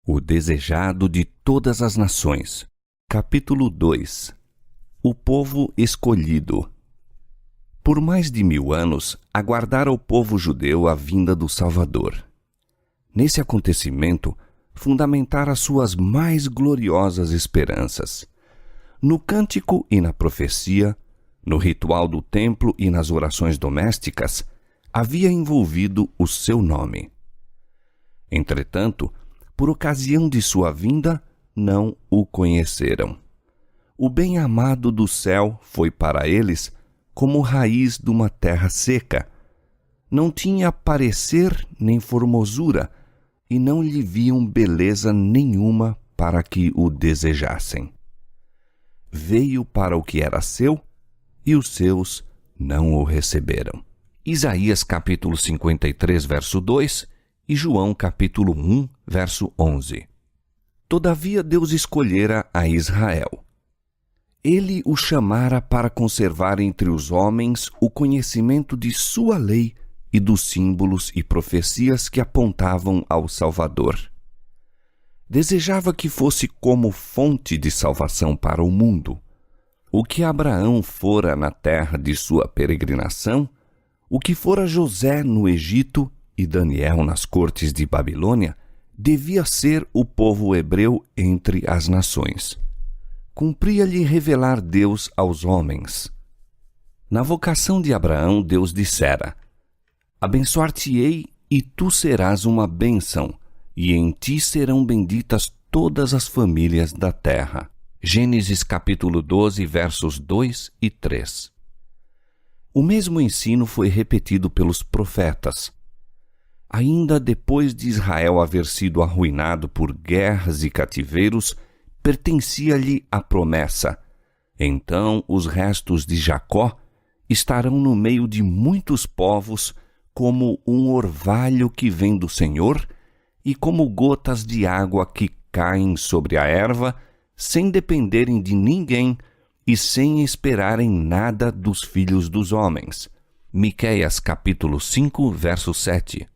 O desejado de todas as nações. Capítulo 2. O povo escolhido. Por mais de 1000 anos, aguardara o povo judeu a vinda do Salvador. Nesse acontecimento, fundamentara suas mais gloriosas esperanças. No cântico e na profecia, no ritual do templo e nas orações domésticas, havia envolvido o seu nome. Entretanto, por ocasião de sua vinda, não o conheceram. O bem-amado do céu foi para eles como raiz de uma terra seca. Não tinha parecer nem formosura, e não lhe viam beleza nenhuma para que o desejassem. Veio para o que era seu, e os seus não o receberam. Isaías capítulo 53, verso 2, e João capítulo 1, verso 11. Todavia Deus escolhera a Israel. Ele o chamara para conservar entre os homens o conhecimento de sua lei e dos símbolos e profecias que apontavam ao Salvador. Desejava que fosse como fonte de salvação para o mundo. O que Abraão fora na terra de sua peregrinação, o que fora José no Egito e Daniel nas cortes de Babilônia, devia ser o povo hebreu entre as nações. Cumpria-lhe revelar Deus aos homens. Na vocação de Abraão, Deus dissera: abençoar-te-ei e tu serás uma bênção, e em ti serão benditas todas as famílias da terra. Gênesis capítulo 12, versos 2 e 3. O mesmo ensino foi repetido pelos profetas. Ainda depois de Israel haver sido arruinado por guerras e cativeiros, pertencia-lhe a promessa: então os restos de Jacó estarão no meio de muitos povos, como um orvalho que vem do Senhor, e como gotas de água que caem sobre a erva, sem dependerem de ninguém e sem esperarem nada dos filhos dos homens. Miqueias capítulo 5, verso 7.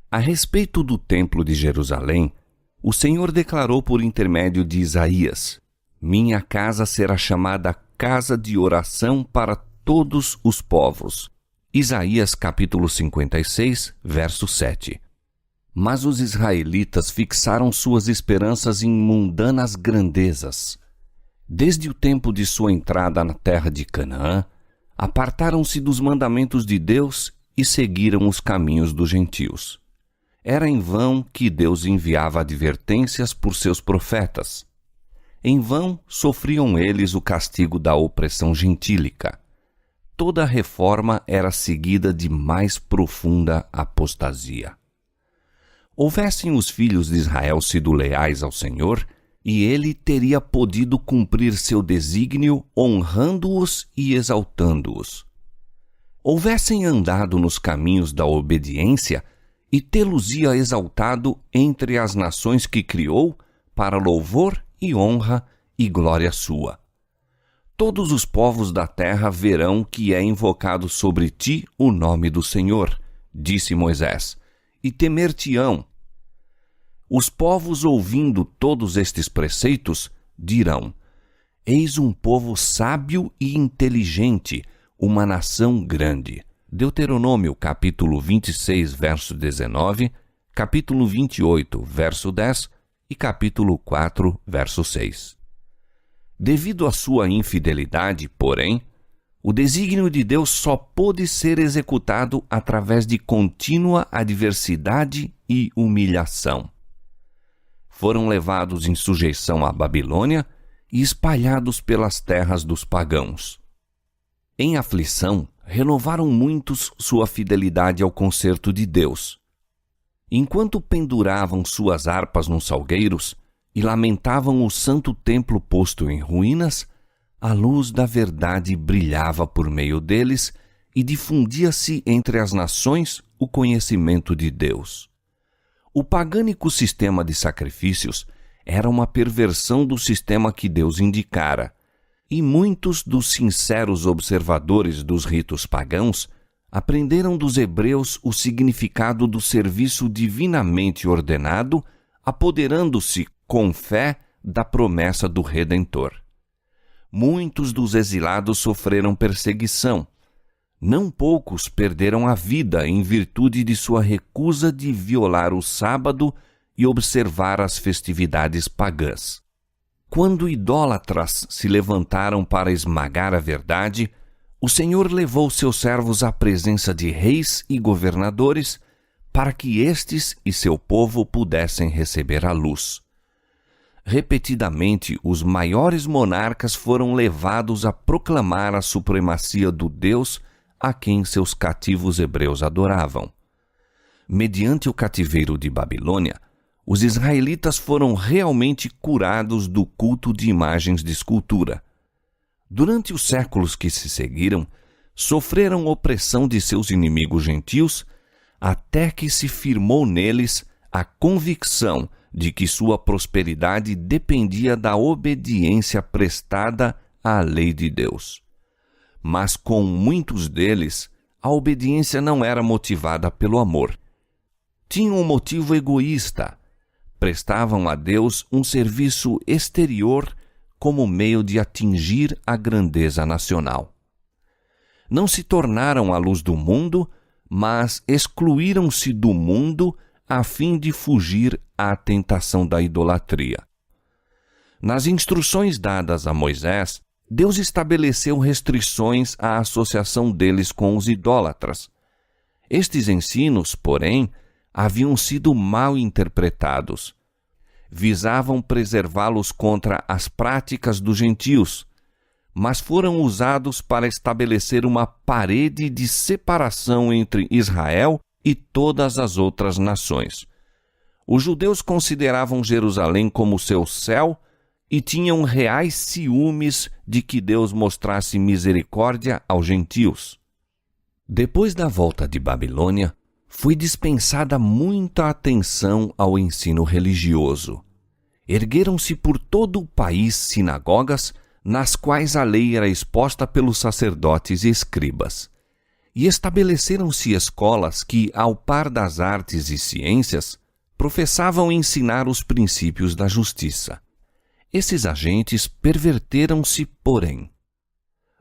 A respeito do templo de Jerusalém, o Senhor declarou por intermédio de Isaías: minha casa será chamada casa de oração para todos os povos. Isaías capítulo 56, verso 7. Mas os israelitas fixaram suas esperanças em mundanas grandezas. Desde o tempo de sua entrada na terra de Canaã, apartaram-se dos mandamentos de Deus e seguiram os caminhos dos gentios. Era em vão que Deus enviava advertências por seus profetas. Em vão sofriam eles o castigo da opressão gentílica. Toda reforma era seguida de mais profunda apostasia. Houvessem os filhos de Israel sido leais ao Senhor, e ele teria podido cumprir seu desígnio honrando-os e exaltando-os. Houvessem andado nos caminhos da obediência, e tê-los-ia exaltado entre as nações que criou, para louvor e honra e glória sua. Todos os povos da terra verão que é invocado sobre ti o nome do Senhor, disse Moisés, e temer-te-ão. Os povos, ouvindo todos estes preceitos, dirão: eis um povo sábio e inteligente, uma nação grande. Deuteronômio capítulo 26, verso 19, capítulo 28, verso 10 e capítulo 4, verso 6. Devido à sua infidelidade, porém, o desígnio de Deus só pôde ser executado através de contínua adversidade e humilhação. Foram levados em sujeição à Babilônia e espalhados pelas terras dos pagãos. Em aflição, renovaram muitos sua fidelidade ao concerto de Deus. Enquanto penduravam suas harpas nos salgueiros e lamentavam o santo templo posto em ruínas, a luz da verdade brilhava por meio deles e difundia-se entre as nações o conhecimento de Deus. O pagânico sistema de sacrifícios era uma perversão do sistema que Deus indicara, e muitos dos sinceros observadores dos ritos pagãos aprenderam dos hebreus o significado do serviço divinamente ordenado apoderando-se com fé da promessa do Redentor. Muitos dos exilados sofreram perseguição. Não poucos perderam a vida em virtude de sua recusa de violar o sábado e observar as festividades pagãs. Quando idólatras se levantaram para esmagar a verdade, o Senhor levou seus servos à presença de reis e governadores para que estes e seu povo pudessem receber a luz. Repetidamente, os maiores monarcas foram levados a proclamar a supremacia do Deus a quem seus cativos hebreus adoravam. Mediante o cativeiro de Babilônia, os israelitas foram realmente curados do culto de imagens de escultura. Durante os séculos que se seguiram, sofreram opressão de seus inimigos gentios, até que se firmou neles a convicção de que sua prosperidade dependia da obediência prestada à lei de Deus. Mas com muitos deles, a obediência não era motivada pelo amor. Tinham um motivo egoísta. Prestavam a Deus um serviço exterior como meio de atingir a grandeza nacional. Não se tornaram a luz do mundo, mas excluíram-se do mundo a fim de fugir à tentação da idolatria. Nas instruções dadas a Moisés, Deus estabeleceu restrições à associação deles com os idólatras. Estes ensinos, porém, haviam sido mal interpretados. Visavam preservá-los contra as práticas dos gentios, mas foram usados para estabelecer uma parede de separação entre Israel e todas as outras nações. Os judeus consideravam Jerusalém como seu céu e tinham reais ciúmes de que Deus mostrasse misericórdia aos gentios. Depois da volta de Babilônia, foi dispensada muita atenção ao ensino religioso. Ergueram-se por todo o país sinagogas, nas quais a lei era exposta pelos sacerdotes e escribas. E estabeleceram-se escolas que, ao par das artes e ciências, professavam ensinar os princípios da justiça. Esses agentes perverteram-se, porém.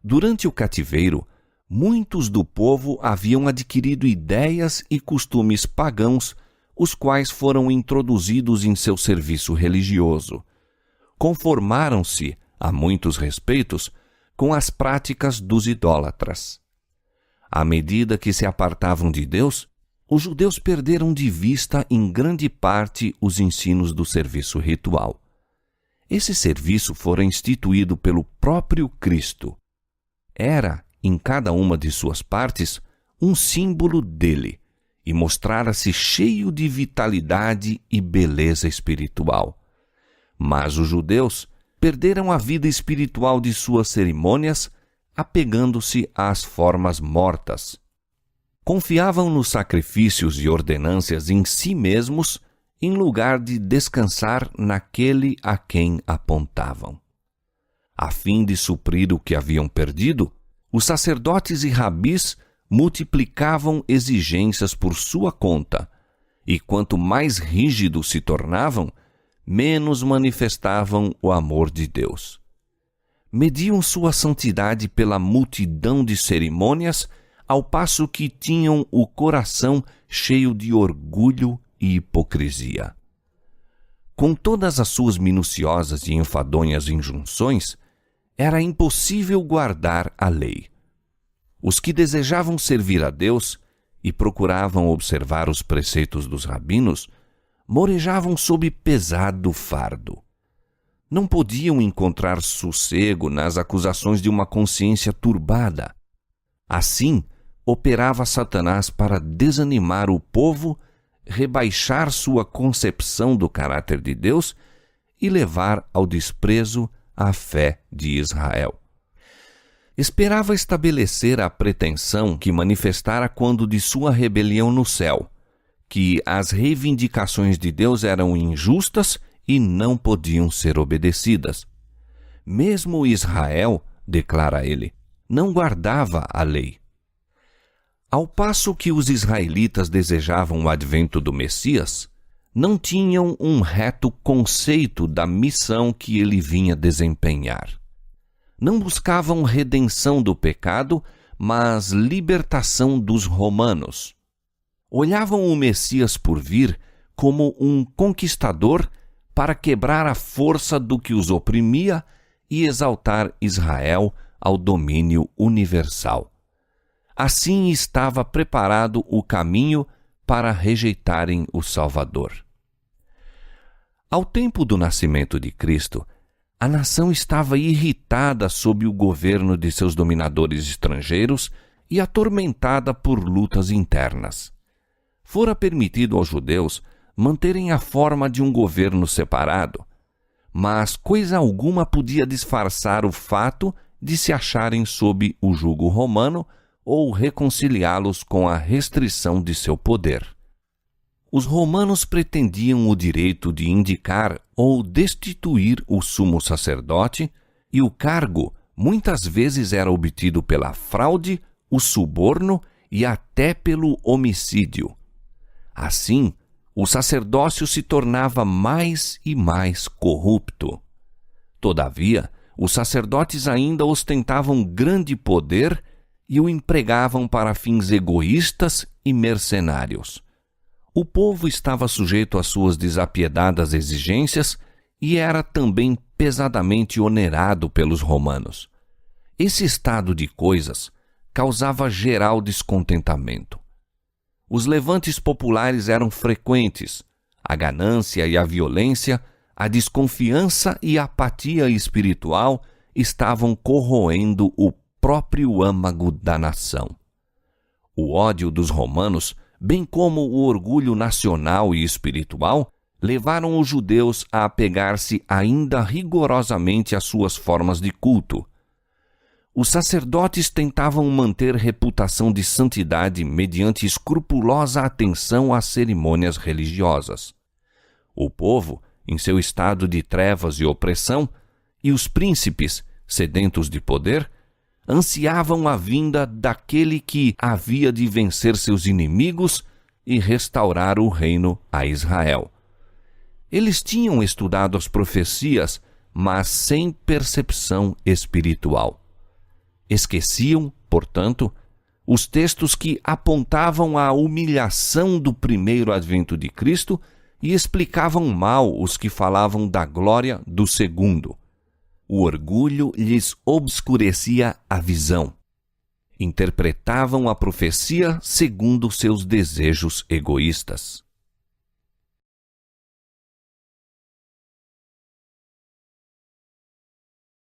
Durante o cativeiro, muitos do povo haviam adquirido ideias e costumes pagãos, os quais foram introduzidos em seu serviço religioso. Conformaram-se, a muitos respeitos, com as práticas dos idólatras. À medida que se apartavam de Deus, os judeus perderam de vista em grande parte os ensinos do serviço ritual. Esse serviço fora instituído pelo próprio Cristo. Era, em cada uma de suas partes, um símbolo dele, e mostrara-se cheio de vitalidade e beleza espiritual. Mas os judeus perderam a vida espiritual de suas cerimônias, apegando-se às formas mortas. Confiavam nos sacrifícios e ordenâncias em si mesmos, em lugar de descansar naquele a quem apontavam. A fim de suprir o que haviam perdido, os sacerdotes e rabis multiplicavam exigências por sua conta, e quanto mais rígidos se tornavam, menos manifestavam o amor de Deus. Mediam sua santidade pela multidão de cerimônias, ao passo que tinham o coração cheio de orgulho e hipocrisia. Com todas as suas minuciosas e enfadonhas injunções, era impossível guardar a lei. Os que desejavam servir a Deus e procuravam observar os preceitos dos rabinos, morejavam sob pesado fardo. Não podiam encontrar sossego nas acusações de uma consciência turbada. Assim, operava Satanás para desanimar o povo, rebaixar sua concepção do caráter de Deus e levar ao desprezo a fé de Israel. Esperava estabelecer a pretensão que manifestara quando de sua rebelião no céu, que as reivindicações de Deus eram injustas e não podiam ser obedecidas. Mesmo Israel, declara ele, não guardava a lei. Ao passo que os israelitas desejavam o advento do Messias, não tinham um reto conceito da missão que ele vinha desempenhar. Não buscavam redenção do pecado, mas libertação dos romanos. Olhavam o Messias por vir como um conquistador para quebrar a força do que os oprimia e exaltar Israel ao domínio universal. Assim estava preparado o caminho para rejeitarem o Salvador. Ao tempo do nascimento de Cristo, a nação estava irritada sob o governo de seus dominadores estrangeiros e atormentada por lutas internas. Fora permitido aos judeus manterem a forma de um governo separado, mas coisa alguma podia disfarçar o fato de se acharem sob o jugo romano ou reconciliá-los com a restrição de seu poder. Os romanos pretendiam o direito de indicar ou destituir o sumo sacerdote, e o cargo muitas vezes era obtido pela fraude, o suborno e até pelo homicídio. Assim, o sacerdócio se tornava mais e mais corrupto. Todavia, os sacerdotes ainda ostentavam grande poder e o empregavam para fins egoístas e mercenários. O povo estava sujeito às suas desapiedadas exigências e era também pesadamente onerado pelos romanos. Esse estado de coisas causava geral descontentamento. Os levantes populares eram frequentes. A ganância e a violência, a desconfiança e a apatia espiritual estavam corroendo o próprio âmago da nação. O ódio dos romanos, bem como o orgulho nacional e espiritual, levaram os judeus a apegar-se ainda rigorosamente às suas formas de culto. Os sacerdotes tentavam manter reputação de santidade mediante escrupulosa atenção às cerimônias religiosas. O povo, em seu estado de trevas e opressão, e os príncipes, sedentos de poder, ansiavam a vinda daquele que havia de vencer seus inimigos e restaurar o reino a Israel. Eles tinham estudado as profecias, mas sem percepção espiritual. Esqueciam, portanto, os textos que apontavam à humilhação do primeiro advento de Cristo e explicavam mal os que falavam da glória do segundo. O orgulho lhes obscurecia a visão. Interpretavam a profecia segundo seus desejos egoístas.